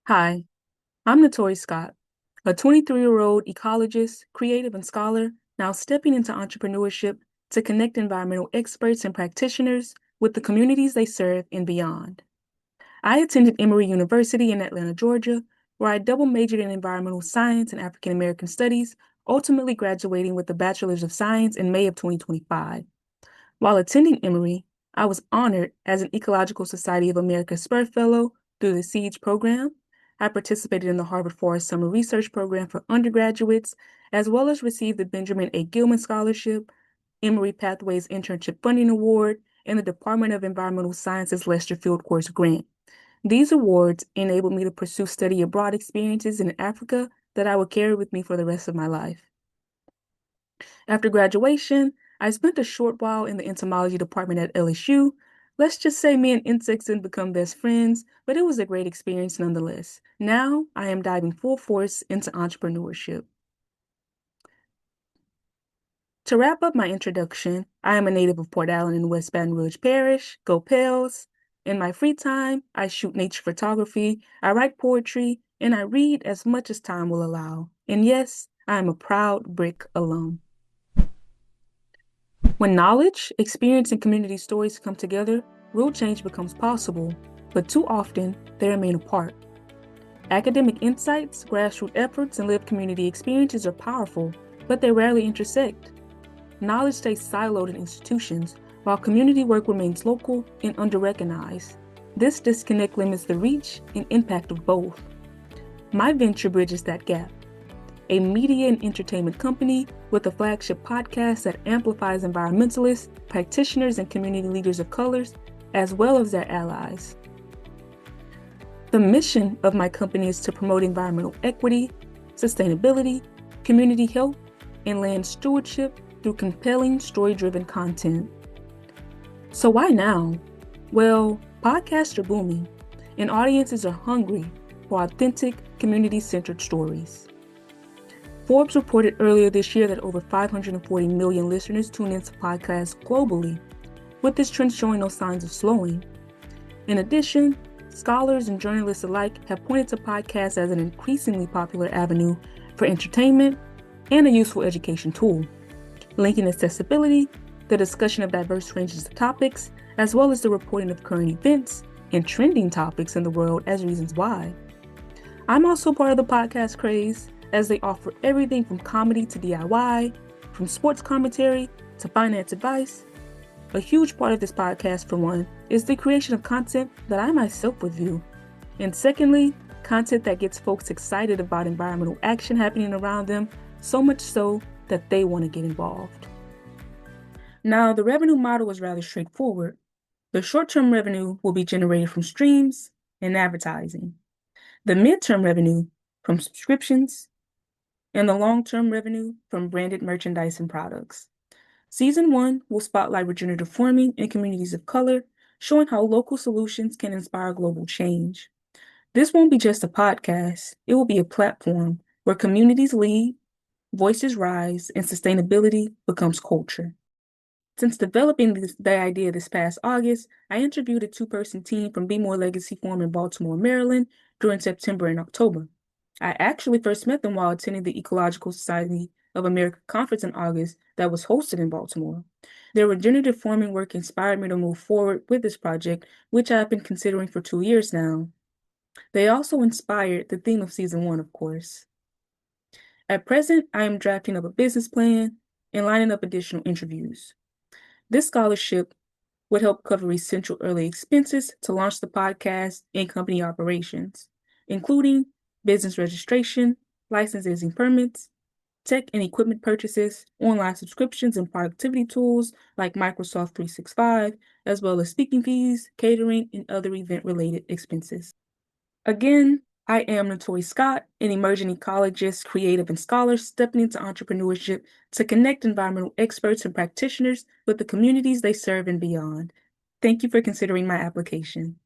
Hi, I'm Notori Scott, a 23-year-old ecologist, creative, and scholar, now stepping into entrepreneurship to connect environmental experts and practitioners with the communities they serve and beyond. I attended Emory University in Atlanta, Georgia, where I double majored in environmental science and African American studies, ultimately graduating with a Bachelor's of Science in May of 2025. While attending Emory, I was honored as an Ecological Society of America Spur Fellow through the SEEDS program. I participated in the Harvard Forest Summer Research Program for undergraduates, as well as received the Benjamin A. Gilman Scholarship, Emory Pathways Internship Funding Award, and the Department of Environmental Sciences Lester Field Course Grant. These awards enabled me to pursue study abroad experiences in Africa that I will carry with me for the rest of my life. After graduation, I spent a short while in the entomology department at LSU. Let's just say me and insects didn't become best friends, but it was a great experience nonetheless. Now I am diving full force into entrepreneurship. To wrap up my introduction, I am a native of Port Allen in West Baton Rouge Parish. Go Pels! In my free time, I shoot nature photography, I write poetry, and I read as much as time will allow. And yes, I am a proud Brick alum. When knowledge, experience, and community stories come together, real change becomes possible, but too often they remain apart. Academic insights, grassroots efforts, and lived community experiences are powerful, but they rarely intersect. Knowledge stays siloed in institutions, while community work remains local and under-recognized. This disconnect limits the reach and impact of both. My venture bridges that gap. A media and entertainment company with a flagship podcast that amplifies environmentalists, practitioners, and community leaders of colors, as well as their allies. The mission of my company is to promote environmental equity, sustainability, community health, and land stewardship through compelling story-driven content. So why now? Well, podcasts are booming, and audiences are hungry for authentic, community-centered stories. Forbes reported earlier this year that over 540 million listeners tune into podcasts globally, with this trend showing no signs of slowing. In addition, scholars and journalists alike have pointed to podcasts as an increasingly popular avenue for entertainment and a useful education tool, linking accessibility, the discussion of diverse ranges of topics, as well as the reporting of current events and trending topics in the world as reasons why. I'm also part of the podcast craze, as they offer everything from comedy to DIY, from sports commentary to finance advice. A huge part of this podcast, for one, is the creation of content that I myself would view. And secondly, content that gets folks excited about environmental action happening around them, so much so that they want to get involved. Now, the revenue model is rather straightforward. The short-term revenue will be generated from streams and advertising. The mid-term revenue from subscriptions, and the long-term revenue from branded merchandise and products. Season 1 will spotlight regenerative farming in communities of color, showing how local solutions can inspire global change. This won't be just a podcast, it will be a platform where communities lead, voices rise, and sustainability becomes culture. Since developing the idea this past August, I interviewed a two-person team from Be More Legacy Farm in Baltimore, Maryland during September and October. I actually first met them while attending the Ecological Society of America conference in August that was hosted in Baltimore. Their regenerative farming work inspired me to move forward with this project, which I've been considering for 2 years now. They also inspired the theme of season 1, of course. At present, I am drafting up a business plan and lining up additional interviews. This scholarship would help cover essential early expenses to launch the podcast and company operations, including business registration, licenses and permits, tech and equipment purchases, online subscriptions and productivity tools like Microsoft 365, as well as speaking fees, catering, and other event-related expenses. Again, I am Notori Scott, an emerging ecologist, creative, and scholar stepping into entrepreneurship to connect environmental experts and practitioners with the communities they serve and beyond. Thank you for considering my application.